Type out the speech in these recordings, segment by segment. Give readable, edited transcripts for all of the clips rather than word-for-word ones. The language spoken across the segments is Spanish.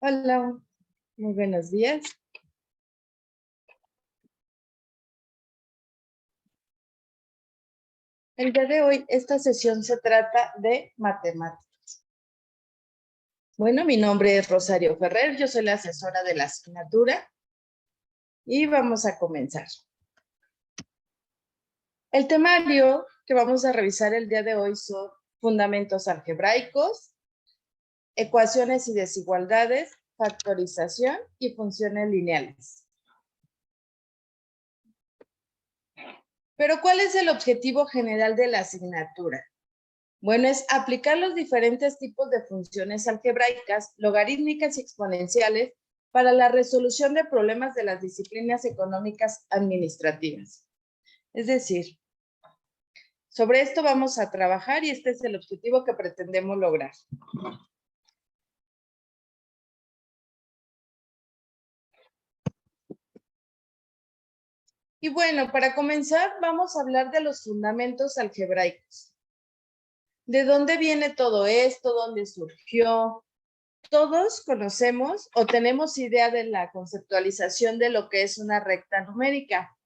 Hola, muy buenos días. El día de hoy, esta sesión se trata de matemáticas. Bueno, mi nombre es Rosario Ferrer, yo soy la asesora de la asignatura y vamos a comenzar. El temario que vamos a revisar el día de hoy son fundamentos algebraicos, ecuaciones y desigualdades, factorización y funciones lineales. Pero, ¿cuál es el objetivo general de la asignatura? Bueno, es aplicar los diferentes tipos de funciones algebraicas, logarítmicas y exponenciales para la resolución de problemas de las disciplinas económicas administrativas. Es decir, sobre esto vamos a trabajar y este es el objetivo que pretendemos lograr. Y bueno, para comenzar, vamos a hablar de los fundamentos algebraicos. ¿De dónde viene todo esto? ¿Dónde surgió? Todos conocemos o tenemos idea de la conceptualización de lo que es una recta numérica.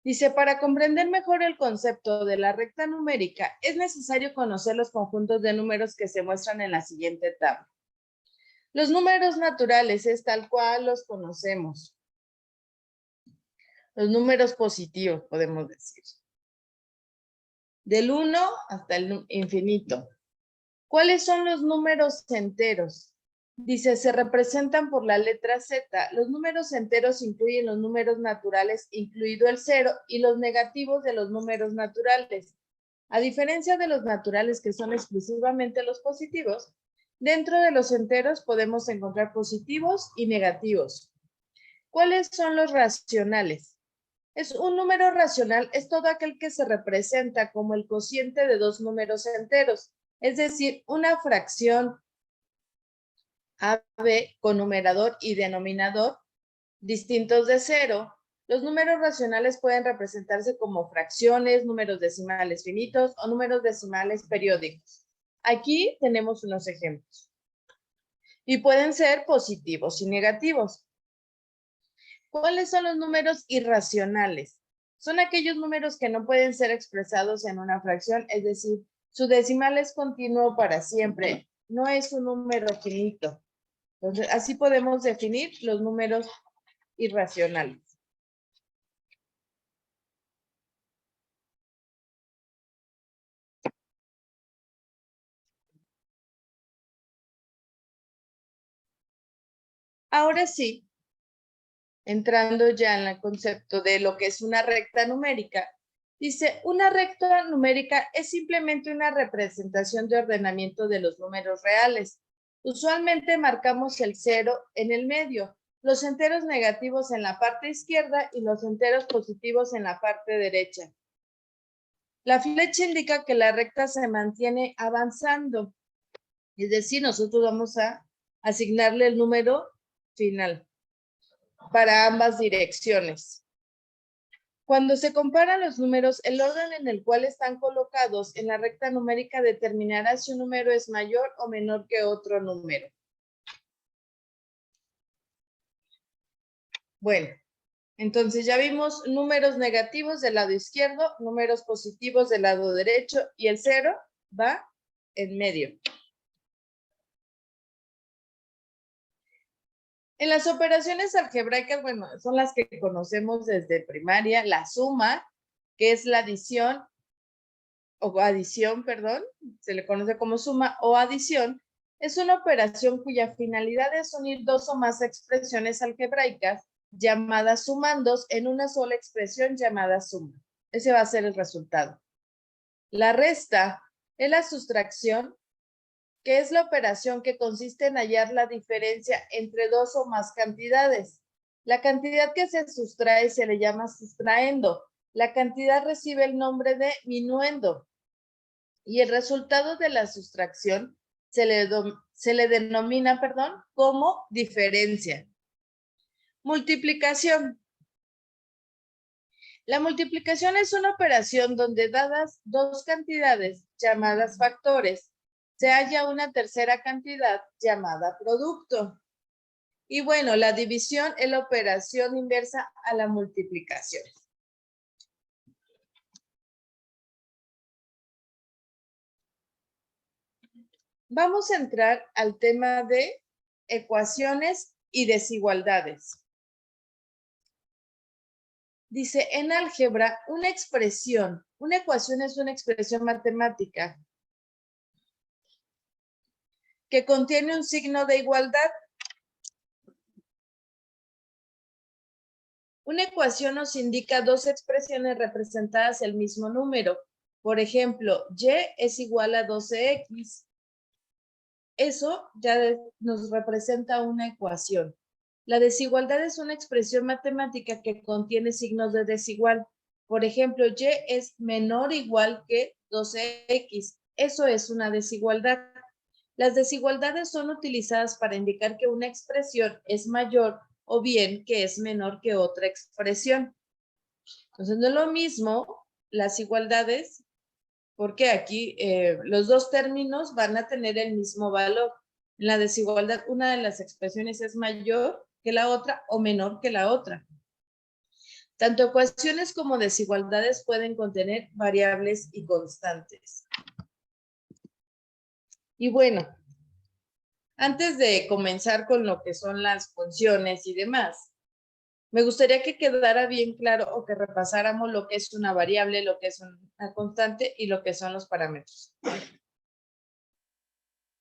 Dice, para comprender mejor el concepto de la recta numérica, es necesario conocer los conjuntos de números que se muestran en la siguiente tabla. Los números naturales es tal cual los conocemos. Los números positivos, podemos decir. Del 1 hasta el infinito. ¿Cuáles son los números enteros? Dice, se representan por la letra Z. Los números enteros incluyen los números naturales, incluido el 0, y los negativos de los números naturales. A diferencia de los naturales, que son exclusivamente los positivos, dentro de los enteros podemos encontrar positivos y negativos. ¿Cuáles son los racionales? Un número racional es todo aquel que se representa como el cociente de dos números enteros, es decir, una fracción AB con numerador y denominador distintos de 0. Los números racionales pueden representarse como fracciones, números decimales finitos o números decimales periódicos. Aquí tenemos unos ejemplos. Y pueden ser positivos y negativos. ¿Cuáles son los números irracionales? Son aquellos números que no pueden ser expresados en una fracción, es decir, su decimal es continuo para siempre, no es un número finito. Entonces, así podemos definir los números irracionales. Ahora sí, entrando ya en el concepto de lo que es una recta numérica, dice, una recta numérica es simplemente una representación de ordenamiento de los números reales. Usualmente marcamos el 0 en el medio, los enteros negativos en la parte izquierda y los enteros positivos en la parte derecha. La flecha indica que la recta se mantiene avanzando, es decir, nosotros vamos a asignarle el número final para ambas direcciones. Cuando se comparan los números, el orden en el cual están colocados en la recta numérica determinará si un número es mayor o menor que otro número. Bueno, entonces ya vimos números negativos del lado izquierdo, números positivos del lado derecho y el 0 va en medio. En las operaciones algebraicas, bueno, son las que conocemos desde primaria, la suma, que es la adición, perdón, se le conoce como suma o adición, es una operación cuya finalidad es unir dos o más expresiones algebraicas llamadas sumandos en una sola expresión llamada suma. Ese va a ser el resultado. La resta es la sustracción, que es la operación que consiste en hallar la diferencia entre dos o más cantidades. La cantidad que se sustrae se le llama sustraendo. La cantidad recibe el nombre de minuendo. Y el resultado de la sustracción se le denomina, como diferencia. Multiplicación. La multiplicación es una operación donde, dadas dos cantidades llamadas factores, se halla una tercera cantidad llamada producto. Y bueno, la división es la operación inversa a la multiplicación. Vamos a entrar al tema de ecuaciones y desigualdades. Dice, en álgebra, una ecuación es una expresión matemática que contiene un signo de igualdad. Una ecuación nos indica dos expresiones representadas el mismo número. Por ejemplo, y es igual a 12x. Eso ya nos representa una ecuación. La desigualdad es una expresión matemática que contiene signos de desigual. Por ejemplo, y es menor o igual que 12x. Eso es una desigualdad. Las desigualdades son utilizadas para indicar que una expresión es mayor o bien que es menor que otra expresión. Entonces, no es lo mismo las igualdades, porque aquí los dos términos van a tener el mismo valor. En la desigualdad, una de las expresiones es mayor que la otra o menor que la otra. Tanto ecuaciones como desigualdades pueden contener variables y constantes. Y bueno, antes de comenzar con lo que son las funciones y demás, me gustaría que quedara bien claro o que repasáramos lo que es una variable, lo que es una constante y lo que son los parámetros.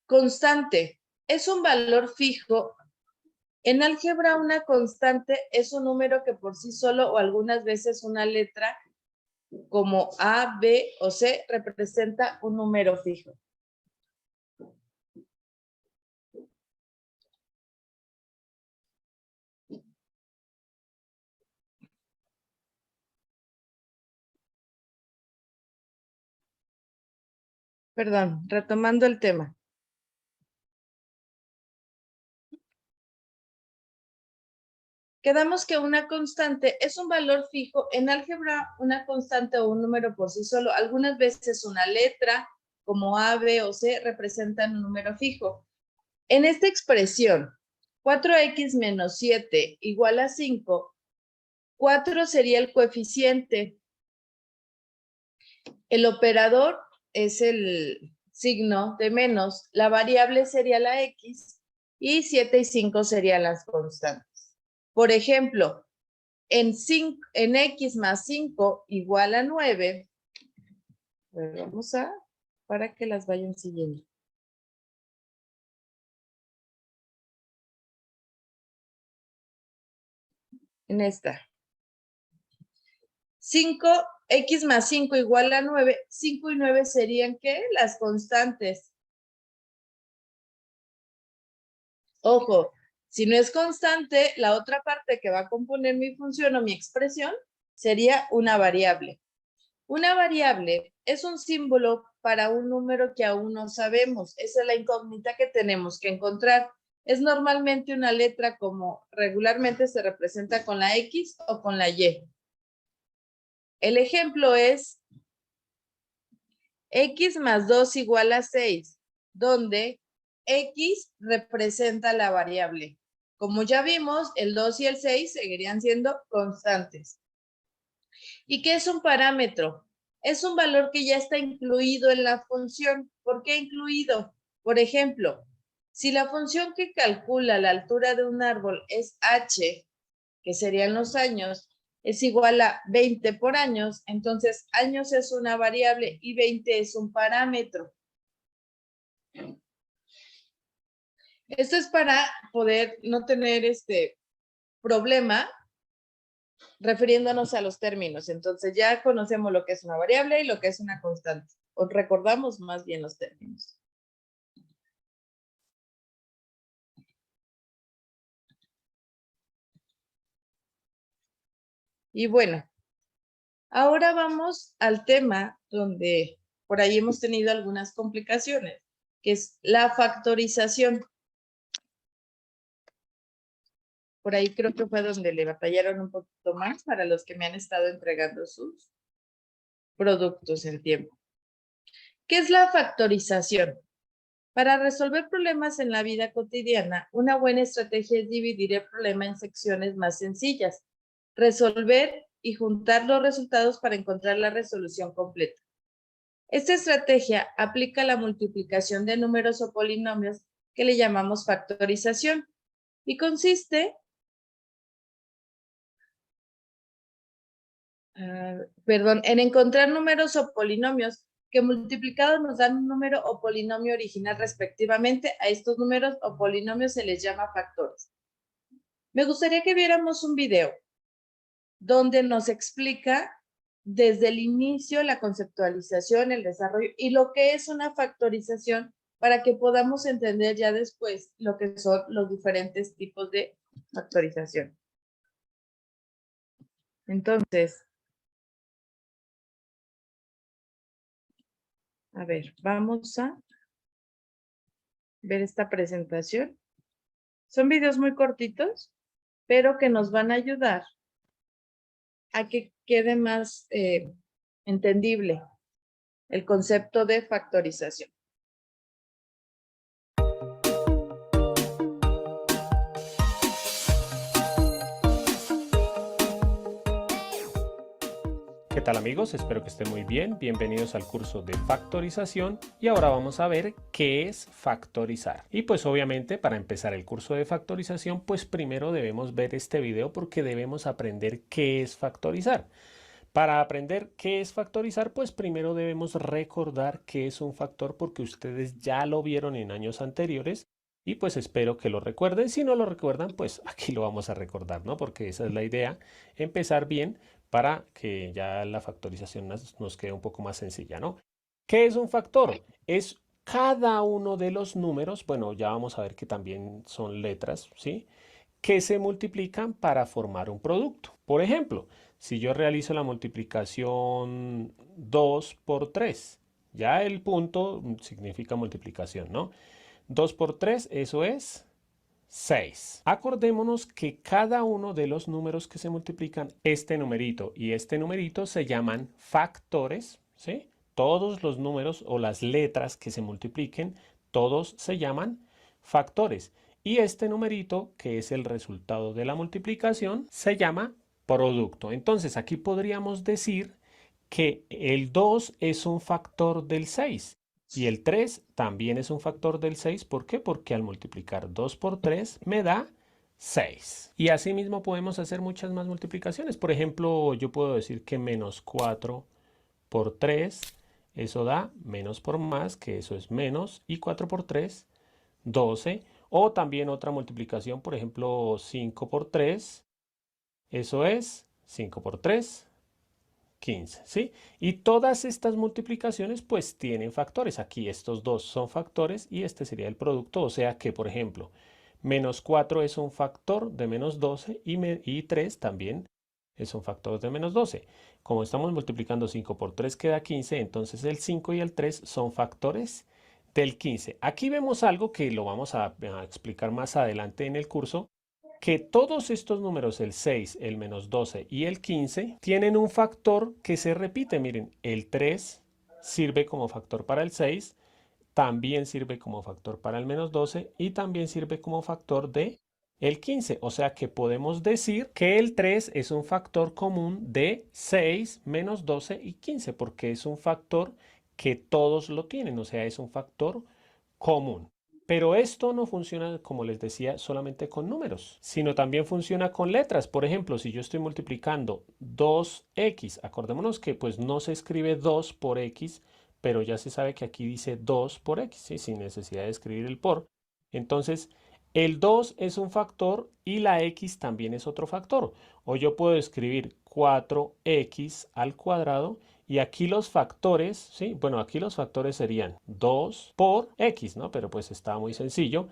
Constante es un valor fijo. En álgebra, una constante es un número que por sí solo o algunas veces una letra como A, B o C representa un número fijo. Perdón, retomando el tema. Quedamos que una constante es un valor fijo. En álgebra, una constante o un número por sí solo, algunas veces una letra como A, B o C representan un número fijo. En esta expresión, 4x menos 7 igual a 5, 4 sería el coeficiente. El operador es el signo de menos, la variable sería la x y 7 y 5 serían las constantes. Por ejemplo, en x más 5 igual a 9, vamos a, para que las vayan siguiendo. En esta. 5x más 5 igual a 9, 5 y 9 serían, ¿qué? Las constantes. Ojo, si no es constante, la otra parte que va a componer mi función o mi expresión sería una variable. Una variable es un símbolo para un número que aún no sabemos. Esa es la incógnita que tenemos que encontrar. Es normalmente una letra como regularmente se representa con la X o con la Y. El ejemplo es X más 2 igual a 6, donde X representa la variable. Como ya vimos, el 2 y el 6 seguirían siendo constantes. ¿Y qué es un parámetro? Es un valor que ya está incluido en la función. ¿Por qué incluido? Por ejemplo, si la función que calcula la altura de un árbol es h, que serían los años, es igual a 20 por años, entonces años es una variable y 20 es un parámetro. Esto es para poder no tener este problema refiriéndonos a los términos. Entonces ya conocemos lo que es una variable y lo que es una constante. O recordamos más bien los términos. Y bueno, ahora vamos al tema donde por ahí hemos tenido algunas complicaciones, que es la factorización. Por ahí creo que fue donde le batallaron un poquito más para los que me han estado entregando sus productos en tiempo. ¿Qué es la factorización? Para resolver problemas en la vida cotidiana, una buena estrategia es dividir el problema en secciones más sencillas, resolver y juntar los resultados para encontrar la resolución completa. Esta estrategia aplica la multiplicación de números o polinomios que le llamamos factorización y consiste en encontrar números o polinomios que multiplicados nos dan un número o polinomio original respectivamente. A estos números o polinomios se les llama factores. Me gustaría que viéramos un video donde nos explica desde el inicio la conceptualización, el desarrollo y lo que es una factorización para que podamos entender ya después lo que son los diferentes tipos de factorización. Entonces, a ver, vamos a ver esta presentación. Son videos muy cortitos, pero que nos van a ayudar a que quede más entendible el concepto de factorización. ¿Qué tal amigos? Espero que estén muy bien. Bienvenidos al curso de factorización y ahora vamos a ver qué es factorizar. Y pues obviamente para empezar el curso de factorización pues primero debemos ver este video porque debemos aprender qué es factorizar. Para aprender qué es factorizar pues primero debemos recordar qué es un factor porque ustedes ya lo vieron en años anteriores y pues espero que lo recuerden. Si no lo recuerdan pues aquí lo vamos a recordar, ¿no? Porque esa es la idea, empezar bien para que ya la factorización nos quede un poco más sencilla, ¿no? ¿Qué es un factor? Es cada uno de los números, bueno, ya vamos a ver que también son letras, ¿sí? Que se multiplican para formar un producto. Por ejemplo, si yo realizo la multiplicación 2 por 3, ya el punto significa multiplicación, ¿no? 2 por 3, eso es 6. Acordémonos que cada uno de los números que se multiplican, este numerito y este numerito se llaman factores, ¿sí? Todos los números o las letras que se multipliquen, todos se llaman factores. Y este numerito, que es el resultado de la multiplicación, se llama producto. Entonces aquí podríamos decir que el 2 es un factor del 6. Y el 3 también es un factor del 6. ¿Por qué? Porque al multiplicar 2 por 3 me da 6. Y así mismo podemos hacer muchas más multiplicaciones. Por ejemplo, yo puedo decir que menos 4 por 3, eso da menos por más, que eso es menos. Y 4 por 3, 12. O también otra multiplicación, por ejemplo, 5 por 3, eso es 5 por 3, 15, ¿sí? Y todas estas multiplicaciones pues tienen factores. Aquí estos dos son factores y este sería el producto. O sea que, por ejemplo, menos 4 es un factor de menos 12 y 3 también es un factor de menos 12. Como estamos multiplicando 5 por 3 queda 15, entonces el 5 y el 3 son factores del 15. Aquí vemos algo que lo vamos a explicar más adelante en el curso, que todos estos números, el 6, el menos 12 y el 15, tienen un factor que se repite. Miren, el 3 sirve como factor para el 6, también sirve como factor para el menos 12 y también sirve como factor de el 15. O sea que podemos decir que el 3 es un factor común de 6, menos 12 y 15, porque es un factor que todos lo tienen, o sea, es un factor común. Pero esto no funciona, como les decía, solamente con números, sino también funciona con letras. Por ejemplo, si yo estoy multiplicando 2x, acordémonos que pues no se escribe 2 por x, pero ya se sabe que aquí dice 2 por x, ¿sí? Sin necesidad de escribir el por. Entonces, el 2 es un factor y la x también es otro factor. O yo puedo escribir 4x al cuadrado y aquí los factores, ¿sí? Bueno, aquí los factores serían 2 por x, ¿no? Pero pues está muy sencillo.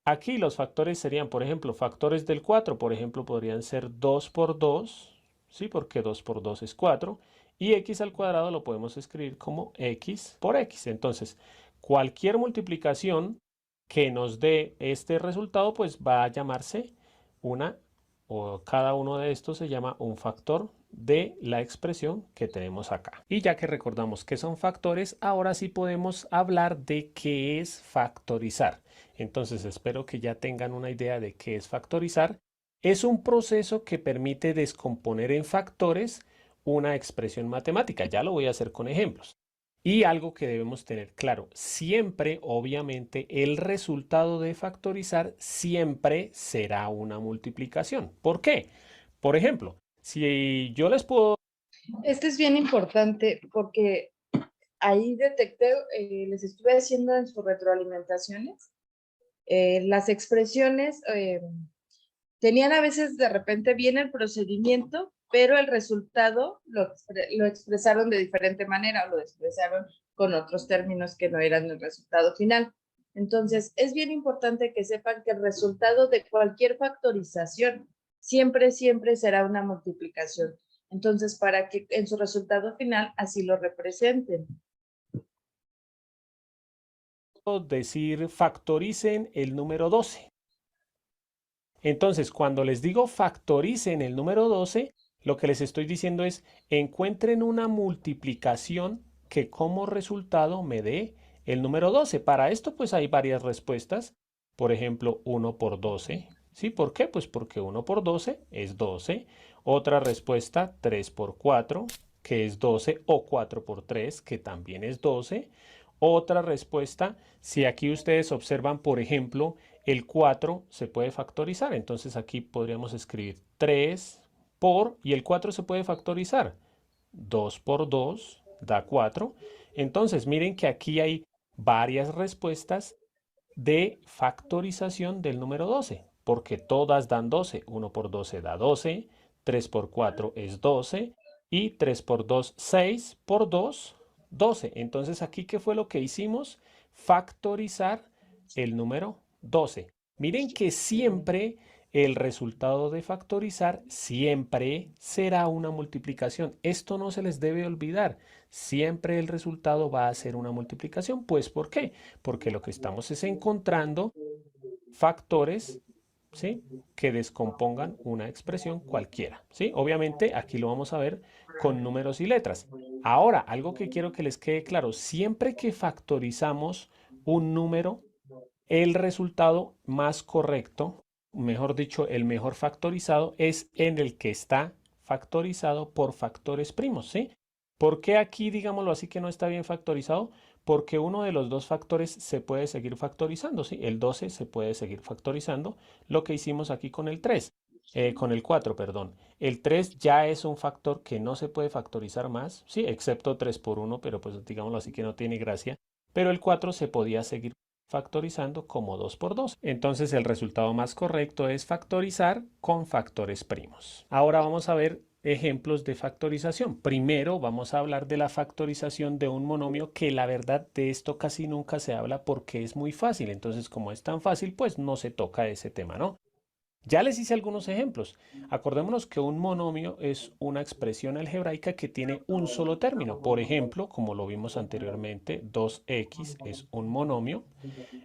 Aquí los factores serían, por ejemplo, factores del 4, por ejemplo, podrían ser 2 por 2, ¿sí? Porque 2 por 2 es 4. Y x al cuadrado lo podemos escribir como x por x. Entonces, cualquier multiplicación que nos dé este resultado, pues va a llamarse una, o cada uno de estos se llama un factor de la expresión que tenemos acá. Y ya que recordamos que son factores, ahora sí podemos hablar de qué es factorizar. Entonces espero que ya tengan una idea de qué es factorizar. Es un proceso que permite descomponer en factores una expresión matemática. Ya lo voy a hacer con ejemplos. Y algo que debemos tener claro, siempre, obviamente, el resultado de factorizar siempre será una multiplicación. ¿Por qué? Por ejemplo, si yo les puedo... Este es bien importante porque ahí detecté, les estuve haciendo en sus retroalimentaciones, las expresiones tenían a veces de repente bien el procedimiento, pero el resultado lo expresaron de diferente manera, o lo expresaron con otros términos que no eran el resultado final. Entonces, es bien importante que sepan que el resultado de cualquier factorización siempre, siempre será una multiplicación. Entonces, para que en su resultado final así lo representen. decir factoricen el número 12. Entonces, cuando les digo factoricen el número 12, lo que les estoy diciendo es encuentren una multiplicación que como resultado me dé el número 12. Para esto, pues hay varias respuestas. Por ejemplo, 1 por 12. ¿Sí? ¿Por qué? Pues porque 1 por 12 es 12. Otra respuesta, 3 por 4, que es 12, o 4 por 3, que también es 12. Otra respuesta, si aquí ustedes observan, por ejemplo, el 4 se puede factorizar. Entonces aquí podríamos escribir 3 por, y el 4 se puede factorizar. 2 por 2 da 4. Entonces miren que aquí hay varias respuestas de factorización del número 12, porque todas dan 12. 1 por 12 da 12, 3 por 4 es 12 y 3 por 2, 6 por 2, 12. Entonces aquí, ¿qué fue lo que hicimos? Factorizar el número 12. Miren que siempre el resultado de factorizar siempre será una multiplicación. Esto no se les debe olvidar. Siempre el resultado va a ser una multiplicación. Pues, ¿por qué? Porque lo que estamos es encontrando factores, ¿sí?, que descompongan una expresión cualquiera, ¿sí? Obviamente aquí lo vamos a ver con números y letras. Ahora, algo que quiero que les quede claro, siempre que factorizamos un número, el resultado más correcto, mejor dicho, el mejor factorizado es en el que está factorizado por factores primos, ¿sí? ¿Por qué aquí, digámoslo así, que no está bien factorizado? Porque uno de los dos factores se puede seguir factorizando, ¿sí? El 12 se puede seguir factorizando, lo que hicimos aquí con el 3, con el 4, perdón. El 3 ya es un factor que no se puede factorizar más, ¿sí? Excepto 3 por 1, pero pues digámoslo así que no tiene gracia. Pero el 4 se podía seguir factorizando como 2 por 2. Entonces el resultado más correcto es factorizar con factores primos. Ahora vamos a ver ejemplos de factorización. Primero vamos a hablar de la factorización de un monomio, que la verdad de esto casi nunca se habla porque es muy fácil. Entonces, como es tan fácil, pues no se toca ese tema, ¿no? Ya les hice algunos ejemplos. Acordémonos que un monomio es una expresión algebraica que tiene un solo término. Por ejemplo, como lo vimos anteriormente, 2x es un monomio,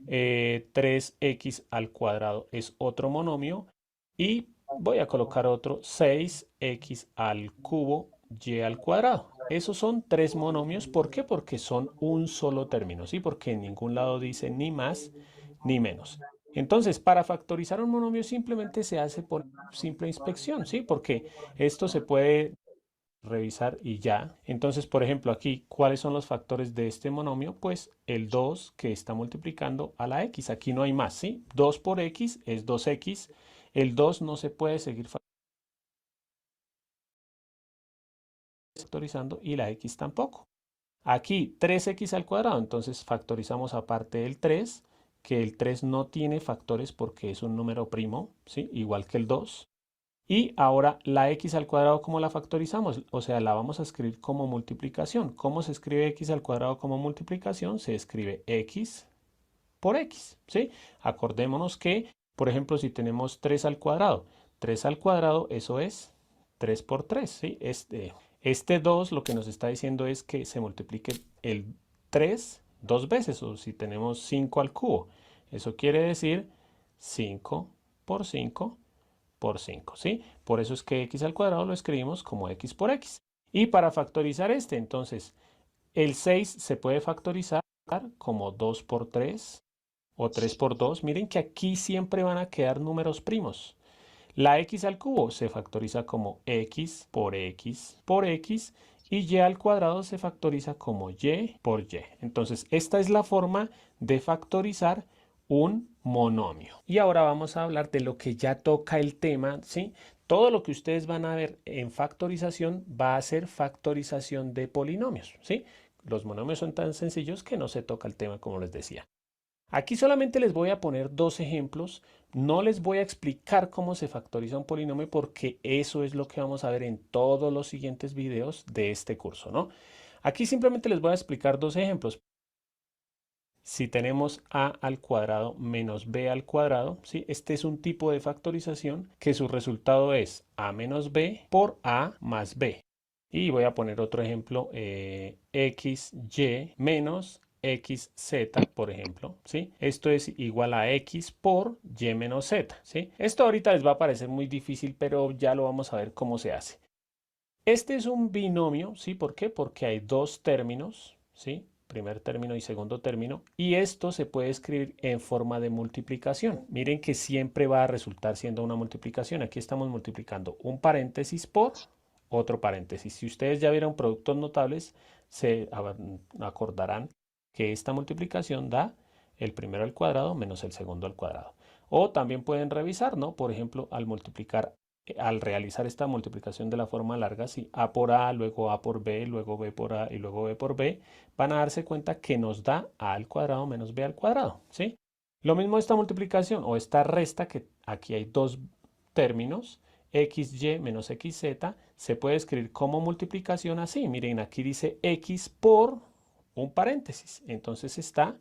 3x al cuadrado es otro monomio, y voy a colocar otro, 6x al cubo y al cuadrado. Esos son tres monomios. ¿Por qué? Porque son un solo término, ¿sí? Porque en ningún lado dice ni más ni menos. Entonces, para factorizar un monomio simplemente se hace por simple inspección, ¿sí? Porque esto se puede revisar y ya. Entonces, por ejemplo, aquí, ¿cuáles son los factores de este monomio? Pues el 2 que está multiplicando a la x. Aquí no hay más, ¿sí? 2 por x es 2x. El 2 no se puede seguir factorizando y la x tampoco. Aquí 3x al cuadrado, entonces factorizamos aparte del 3, que el 3 no tiene factores porque es un número primo, ¿sí? Igual que el 2. Y ahora la x al cuadrado, ¿cómo la factorizamos? O sea, la vamos a escribir como multiplicación. ¿Cómo se escribe x al cuadrado como multiplicación? Se escribe x por x, ¿sí? Acordémonos que, por ejemplo, si tenemos 3 al cuadrado, 3 al cuadrado, eso es 3 por 3, ¿sí? Este 2 lo que nos está diciendo es que se multiplique el 3 dos veces, o si tenemos 5 al cubo. Eso quiere decir 5 por 5 por 5, ¿sí? Por eso es que x al cuadrado lo escribimos como x por x. Y para factorizar este, entonces, el 6 se puede factorizar como 2 por 3 o 3 por 2. Miren que aquí siempre van a quedar números primos. La x al cubo se factoriza como x por x por x y y al cuadrado se factoriza como y por y. Entonces, esta es la forma de factorizar un monomio. Y ahora vamos a hablar de lo que ya toca el tema, ¿sí? Todo lo que ustedes van a ver en factorización va a ser factorización de polinomios, ¿sí? Los monomios son tan sencillos que no se toca el tema como les decía. Aquí solamente les voy a poner dos ejemplos. No les voy a explicar cómo se factoriza un polinomio porque eso es lo que vamos a ver en todos los siguientes videos de este curso, ¿no? Aquí simplemente les voy a explicar dos ejemplos. Si tenemos a al cuadrado menos b al cuadrado, ¿sí? Este es un tipo de factorización que su resultado es a menos b por a más b. Y voy a poner otro ejemplo, xy menos xz, por ejemplo, ¿sí? Esto es igual a x por y menos z, ¿sí? Esto ahorita les va a parecer muy difícil, pero ya lo vamos a ver cómo se hace. Este es un binomio, ¿sí? ¿Por qué? Porque hay dos términos, ¿sí? Primer término y segundo término, y esto se puede escribir en forma de multiplicación. Miren que siempre va a resultar siendo una multiplicación. Aquí estamos multiplicando un paréntesis por otro paréntesis. Si ustedes ya vieron productos notables, se acordarán que esta multiplicación da el primero al cuadrado menos el segundo al cuadrado. O también pueden revisar, ¿no? Por ejemplo, al realizar esta multiplicación de la forma larga, si a por a, luego a por b, luego b por a y luego b por b, van a darse cuenta que nos da a al cuadrado menos b al cuadrado, ¿sí? Lo mismo esta multiplicación o esta resta, que aquí hay dos términos, xy menos xz, se puede escribir como multiplicación así. Miren, aquí dice x por un paréntesis, entonces está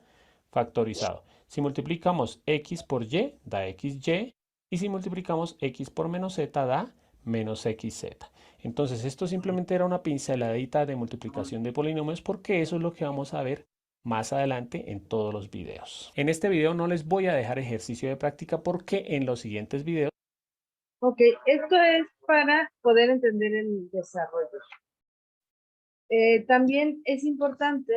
factorizado. Si multiplicamos x por y, da xy, y si multiplicamos x por menos z, da menos xz. Entonces, esto simplemente era una pinceladita de multiplicación de polinomios porque eso es lo que vamos a ver más adelante en todos los videos. En este video no les voy a dejar ejercicio de práctica porque en los siguientes videos... Ok, esto es para poder entender el desarrollo. También es importante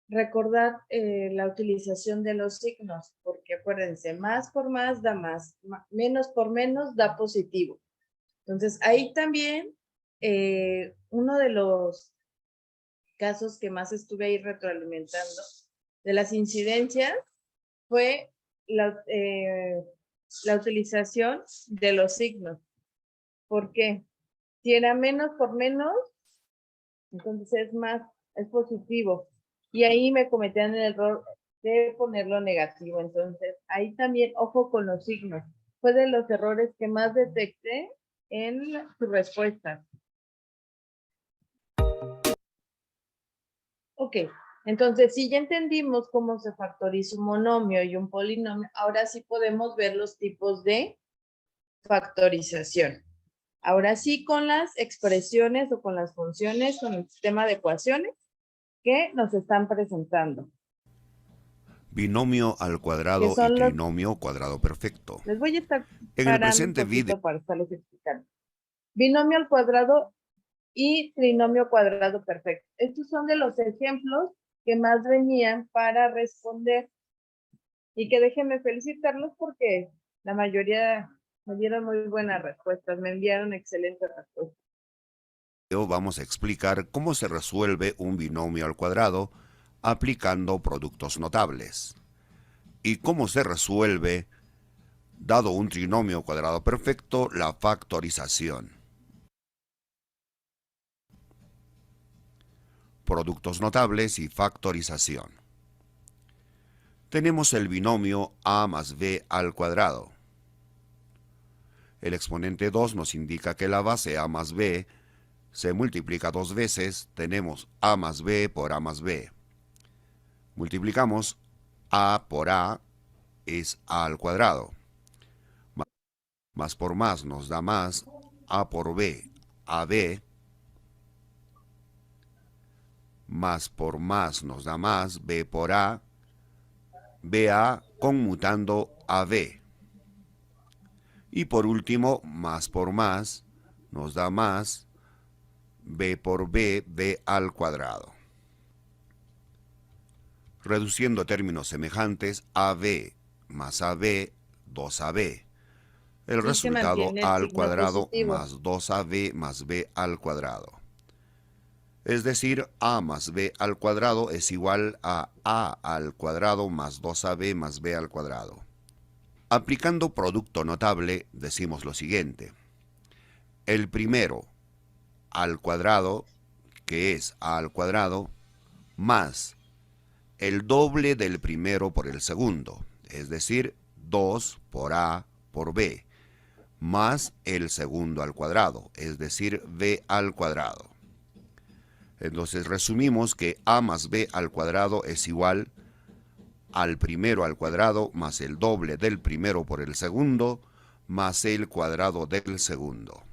recordar la utilización de los signos, porque acuérdense, más por más da más, menos por menos da positivo. Entonces, ahí también uno de los casos que más estuve ahí retroalimentando de las incidencias fue la utilización de los signos. ¿Por qué? Si era menos por menos, entonces es positivo. Y ahí me cometían el error de ponerlo negativo. Entonces, ahí también, ojo con los signos. Fue de los errores que más detecté en su respuesta. Ok, entonces, si ya entendimos cómo se factoriza un monomio y un polinomio, ahora sí podemos ver los tipos de factorización. Ahora sí, con las expresiones o con las funciones, con el sistema de ecuaciones que nos están presentando. Binomio al cuadrado y trinomio cuadrado perfecto. Les voy a estar en el presente video para estarles explicando. Binomio al cuadrado y trinomio cuadrado perfecto. Estos son de los ejemplos que más venían para responder y que déjenme felicitarlos porque la mayoría me dieron muy buenas respuestas, me enviaron excelentes respuestas. Vamos a explicar cómo se resuelve un binomio al cuadrado aplicando productos notables y cómo se resuelve, dado un trinomio cuadrado perfecto, la factorización. Productos notables y factorización. Tenemos el binomio a más b al cuadrado. El exponente 2 nos indica que la base a más b se multiplica dos veces, tenemos a más b por a más b. Multiplicamos a por a, es a al cuadrado. Más por más nos da más, a por b, ab. Más por más nos da más, b por a, ba conmutando a b. Y por último, más por más nos da más b por b, b al cuadrado. Reduciendo términos semejantes, AB más AB, 2AB. El Sí se resultado mantiene el a al signo cuadrado positivo. más 2AB más b al cuadrado. Es decir, a más b al cuadrado es igual a al cuadrado más 2ab más b al cuadrado. Aplicando producto notable, decimos lo siguiente. El primero al cuadrado, que es a al cuadrado, más el doble del primero por el segundo, es decir, 2 por a por b, más el segundo al cuadrado, es decir, b al cuadrado. Entonces resumimos que a más b al cuadrado es igual al primero al cuadrado más el doble del primero por el segundo más el cuadrado del segundo.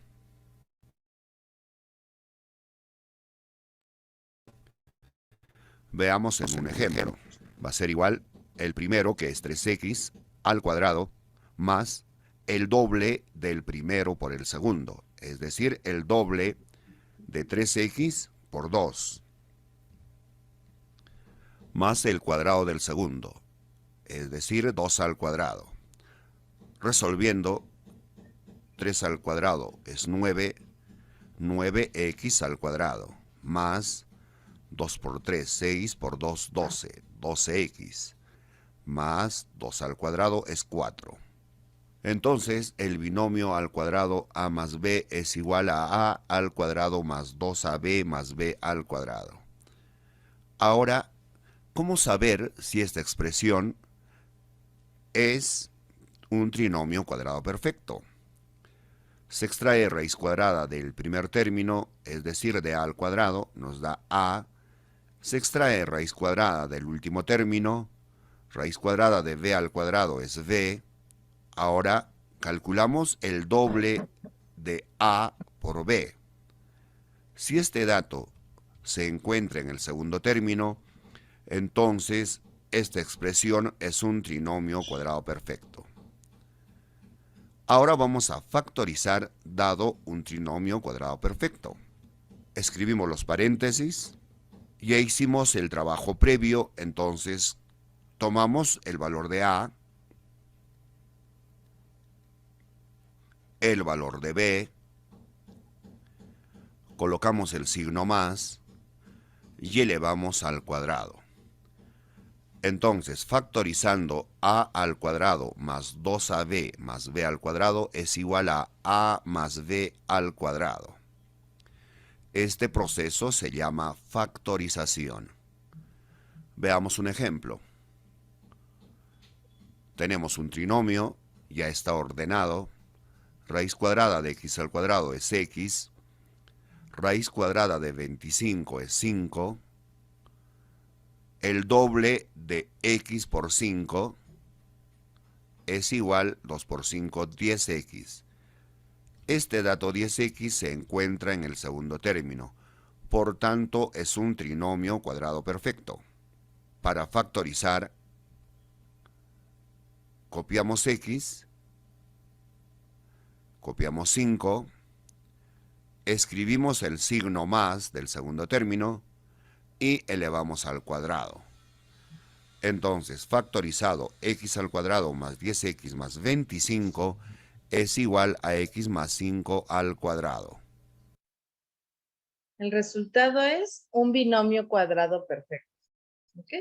Veamos en un ejemplo. Va a ser igual el primero, que es 3x al cuadrado, más el doble del primero por el segundo, es decir, el doble de 3x por 2, más el cuadrado del segundo, es decir, 2 al cuadrado. Resolviendo, 3 al cuadrado es 9, 9x al cuadrado, más 2 por 3, 6 por 2, 12, 12x, más 2 al cuadrado es 4. Entonces, el binomio al cuadrado a más b es igual a al cuadrado más 2ab más b al cuadrado. Ahora, ¿cómo saber si esta expresión es un trinomio cuadrado perfecto? Se extrae raíz cuadrada del primer término, es decir, de a al cuadrado, nos da a. Se extrae raíz cuadrada del último término, raíz cuadrada de b al cuadrado es b. Ahora calculamos el doble de a por b. Si este dato se encuentra en el segundo término, entonces esta expresión es un trinomio cuadrado perfecto. Ahora vamos a factorizar dado un trinomio cuadrado perfecto. Escribimos los paréntesis. Ya hicimos el trabajo previo, entonces tomamos el valor de a, el valor de b, colocamos el signo más y elevamos al cuadrado. Entonces, factorizando a al cuadrado más 2ab más b al cuadrado es igual a más b al cuadrado. Este proceso se llama factorización. Veamos un ejemplo. Tenemos un trinomio, ya está ordenado. Raíz cuadrada de x al cuadrado es x. Raíz cuadrada de 25 es 5. El doble de x por 5 es igual 2 por 5, 10x. Este dato 10x se encuentra en el segundo término. Por tanto, es un trinomio cuadrado perfecto. Para factorizar, copiamos x, copiamos 5, escribimos el signo más del segundo término y elevamos al cuadrado. Entonces, factorizado x al cuadrado más 10x más 25 es igual a x más 5 al cuadrado. El resultado es un binomio cuadrado perfecto. ¿Ok?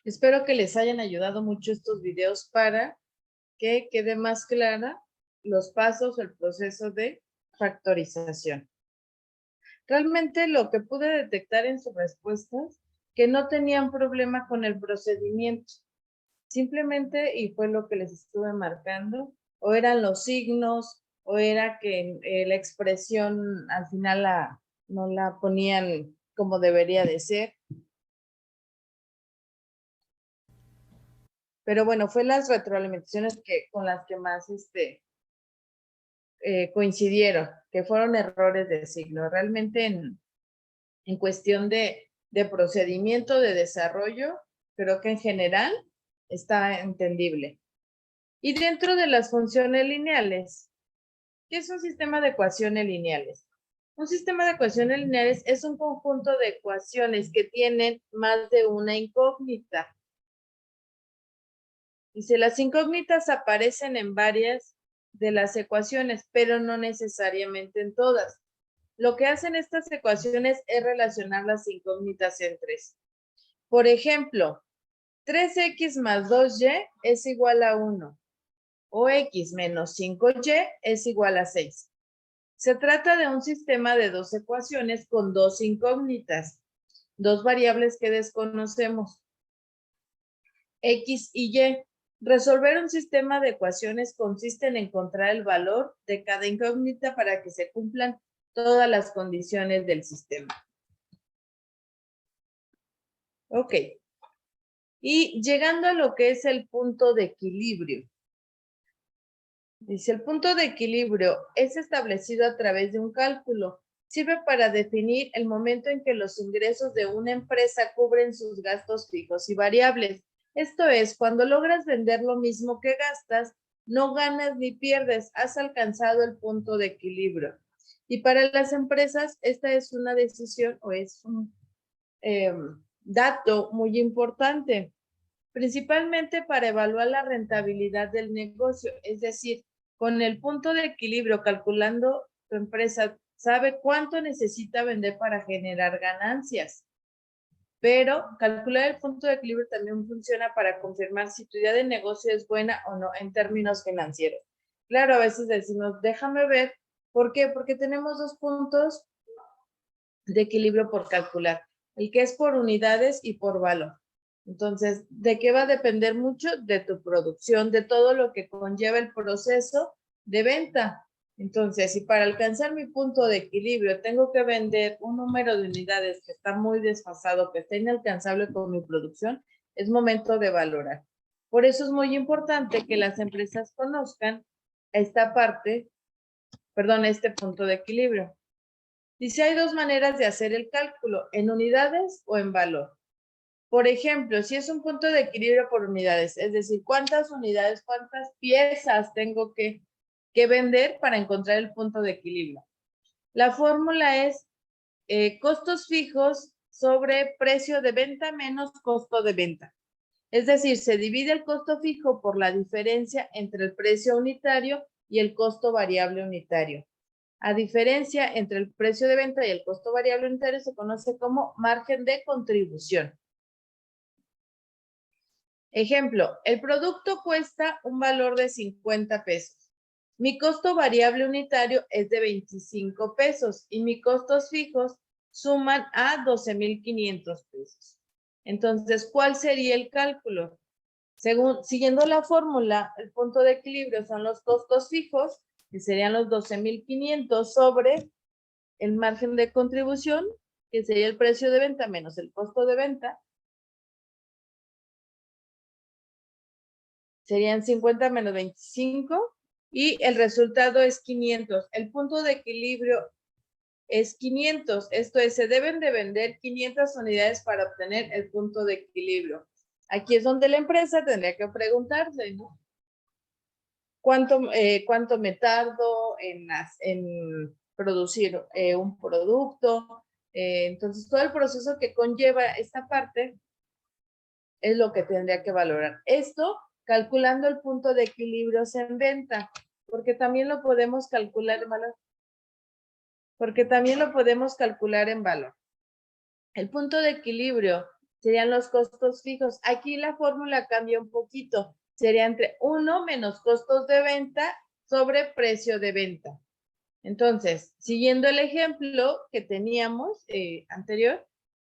Espero que les hayan ayudado mucho estos videos para que quede más clara los pasos, el proceso de factorización. Realmente lo que pude detectar en sus respuestas, que no tenían problema con el procedimiento. Simplemente, y fue lo que les estuve marcando, o eran los signos, o era que la expresión al final no la ponían como debería de ser. Pero bueno, fue las retroalimentaciones con las que más coincidieron, que fueron errores de signo. Realmente en cuestión de procedimiento, de desarrollo, creo que en general está entendible. Y dentro de las funciones lineales, ¿qué es un sistema de ecuaciones lineales? Un sistema de ecuaciones lineales es un conjunto de ecuaciones que tienen más de una incógnita. Dice, las incógnitas aparecen en varias de las ecuaciones, pero no necesariamente en todas. Lo que hacen estas ecuaciones es relacionar las incógnitas entre sí. Por ejemplo, 3x más 2y es igual a 1, o x menos 5y es igual a 6. Se trata de un sistema de dos ecuaciones con dos incógnitas, dos variables que desconocemos, x y y. Resolver un sistema de ecuaciones consiste en encontrar el valor de cada incógnita para que se cumplan todas las condiciones del sistema. Ok. Y llegando a lo que es el punto de equilibrio. Dice, el punto de equilibrio es establecido a través de un cálculo. Sirve para definir el momento en que los ingresos de una empresa cubren sus gastos fijos y variables. Esto es, cuando logras vender lo mismo que gastas, no ganas ni pierdes, has alcanzado el punto de equilibrio. Y para las empresas, esta es una decisión o es un dato muy importante, principalmente para evaluar la rentabilidad del negocio, es decir, con el punto de equilibrio, calculando tu empresa, sabe cuánto necesita vender para generar ganancias. Pero calcular el punto de equilibrio también funciona para confirmar si tu idea de negocio es buena o no en términos financieros. Claro, a veces decimos, déjame ver. ¿Por qué? Porque tenemos dos puntos de equilibrio por calcular. El que es por unidades y por valor. Entonces, ¿de qué va a depender mucho? De tu producción, de todo lo que conlleva el proceso de venta. Entonces, si para alcanzar mi punto de equilibrio tengo que vender un número de unidades que está muy desfasado, que está inalcanzable con mi producción, es momento de valorar. Por eso es muy importante que las empresas conozcan esta parte, perdón, este punto de equilibrio. Dice, hay dos maneras de hacer el cálculo, en unidades o en valor. Por ejemplo, si es un punto de equilibrio por unidades, es decir, cuántas unidades, cuántas piezas tengo que vender para encontrar el punto de equilibrio. La fórmula es costos fijos sobre precio de venta menos costo de venta. Es decir, se divide el costo fijo por la diferencia entre el precio unitario y el costo variable unitario. A diferencia entre el precio de venta y el costo variable unitario se conoce como margen de contribución. Ejemplo, el producto cuesta un valor de 50 pesos. Mi costo variable unitario es de 25 pesos y mis costos fijos suman a 12,500 pesos. Entonces, ¿cuál sería el cálculo? Siguiendo la fórmula, el punto de equilibrio son los costos fijos, que serían los 12,500 sobre el margen de contribución, que sería el precio de venta menos el costo de venta. Serían 50 menos 25 y el resultado es 500. El punto de equilibrio es 500. Esto es, se deben de vender 500 unidades para obtener el punto de equilibrio. Aquí es donde la empresa tendría que preguntarse, ¿no? ¿Cuánto me tardo en producir un producto? Entonces, todo el proceso que conlleva esta parte es lo que tendría que valorar. Esto calculando el punto de equilibrio en venta, porque también lo podemos calcular en valor. El punto de equilibrio serían los costos fijos. Aquí la fórmula cambia un poquito. Sería entre 1 menos costos de venta sobre precio de venta. Entonces, siguiendo el ejemplo que teníamos anterior,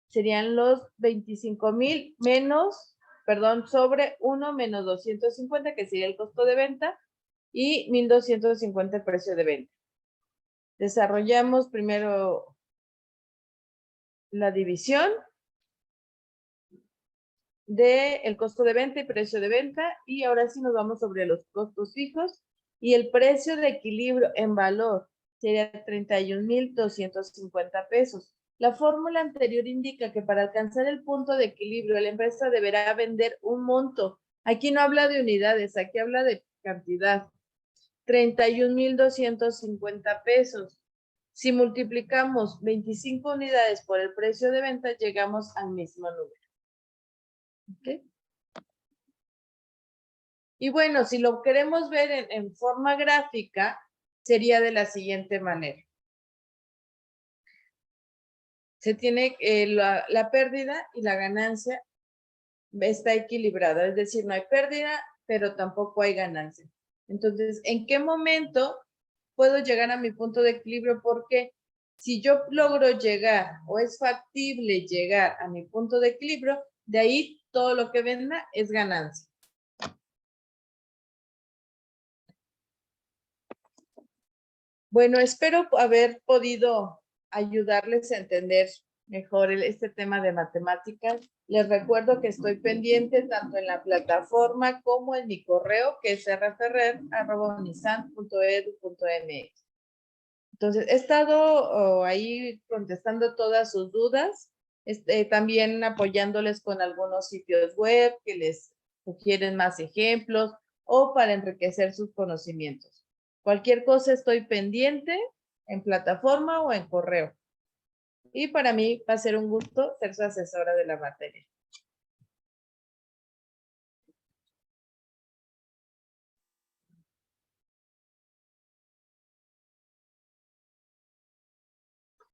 serían los 25,000 sobre 1 menos 250, que sería el costo de venta, y 1,250 el precio de venta. Desarrollamos primero la división del costo de venta y precio de venta, y ahora sí nos vamos sobre los costos fijos, y el precio de equilibrio en valor sería 31,250 pesos. La fórmula anterior indica que para alcanzar el punto de equilibrio, la empresa deberá vender un monto Aquí no habla de unidades, aquí habla de cantidad. 31,250 pesos. Si multiplicamos 25 unidades por el precio de venta, llegamos al mismo número. ¿Okay? Y bueno, si lo queremos ver en forma gráfica, sería de la siguiente manera. Se tiene la pérdida y la ganancia está equilibrada, es decir, no hay pérdida, pero tampoco hay ganancia. Entonces, ¿en qué momento puedo llegar a mi punto de equilibrio? Porque si yo logro llegar o es factible llegar a mi punto de equilibrio, de ahí todo lo que venda es ganancia. Bueno, espero haber podido ayudarles a entender mejor este tema de matemáticas. Les recuerdo que estoy pendiente tanto en la plataforma como en mi correo, que es rferrer@unisan.edu.mx. Entonces, he estado ahí contestando todas sus dudas, también apoyándoles con algunos sitios web que les sugieren más ejemplos o para enriquecer sus conocimientos. Cualquier cosa estoy pendiente en plataforma o en correo. Y para mí va a ser un gusto ser su asesora de la materia.